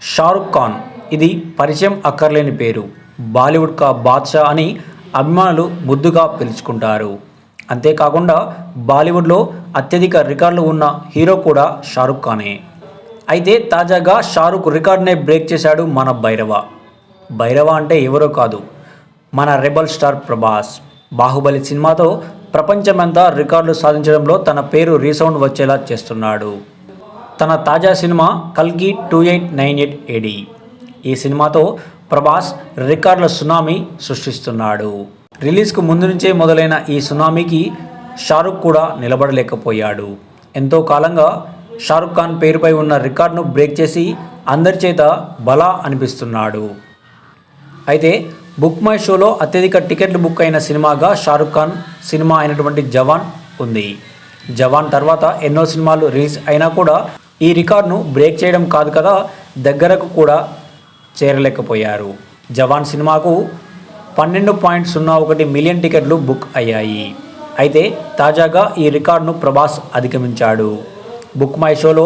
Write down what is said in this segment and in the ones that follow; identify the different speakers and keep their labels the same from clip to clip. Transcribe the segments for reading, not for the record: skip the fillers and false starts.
Speaker 1: షారుఖ్ ఖాన్ ఇది పరిచయం అక్కర్లేని పేరు. బాలీవుడ్ కా బాద్షా అని అభిమానులు ముద్దుగా పిలుచుకుంటారు. అంతేకాకుండా బాలీవుడ్లో అత్యధిక రికార్డులు ఉన్న హీరో కూడా షారుఖ్ ఖానే. అయితే తాజాగా షారుఖ్ రికార్డునే బ్రేక్ చేశాడు మన భైరవ. భైరవ అంటే ఎవరో కాదు, మన రెబల్ స్టార్ ప్రభాస్. బాహుబలి సినిమాతో ప్రపంచమంతా రికార్డులు సాధించడంలో తన పేరు రీసౌండ్ వచ్చేలా చేస్తున్నాడు. తన తాజా సినిమా కల్కి 2898 AD. ఈ సినిమాతో ప్రభాస్ రికార్డుల సునామీ సృష్టిస్తున్నాడు. రిలీజ్కు ముందు నుంచే మొదలైన ఈ సునామీకి షారుఖ్ కూడా నిలబడలేకపోయాడు. ఎంతో కాలంగా షారుఖ్ ఖాన్ పేరుపై ఉన్న రికార్డును బ్రేక్ చేసి అందరి చేత బలా అనిపిస్తున్నాడు. అయితే బుక్ మై షోలో అత్యధిక టికెట్లు బుక్ అయిన సినిమాగా షారుఖ్ ఖాన్ సినిమా అయినటువంటి జవాన్ ఉంది. జవాన్ తర్వాత ఎన్నో సినిమాలు రిలీజ్ అయినా కూడా ఈ రికార్డును బ్రేక్ చేయడం కాదు కదా, దగ్గరకు కూడా చేరలేకపోయారు. జవాన్ సినిమాకు 12.01 మిలియన్ టికెట్లు బుక్ అయ్యాయి. అయితే తాజాగా ఈ రికార్డును ప్రభాస్ అధిగమించాడు. బుక్ మై షోలో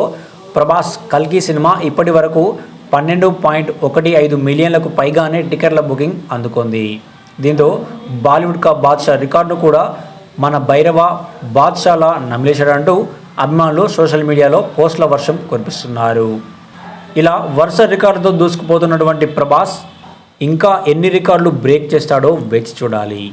Speaker 1: ప్రభాస్ కల్కి సినిమా ఇప్పటి వరకు 12.15 మిలియన్లకు పైగానే టికెట్ల బుకింగ్ అందుకుంది. దీంతో బాలీవుడ్ కా బాద్షా రికార్డును కూడా మన భైరవ బాద్షాలా నమిలేశాడంటూ అభిమానులు సోషల్ మీడియాలో పోస్టుల వర్షం కురిపిస్తున్నారు. ఇలా వరుస రికార్డుతో దూసుకుపోతున్నటువంటి ప్రభాస్ ఇంకా ఎన్ని రికార్డులు బ్రేక్ చేస్తాడో వేచి చూడాలి.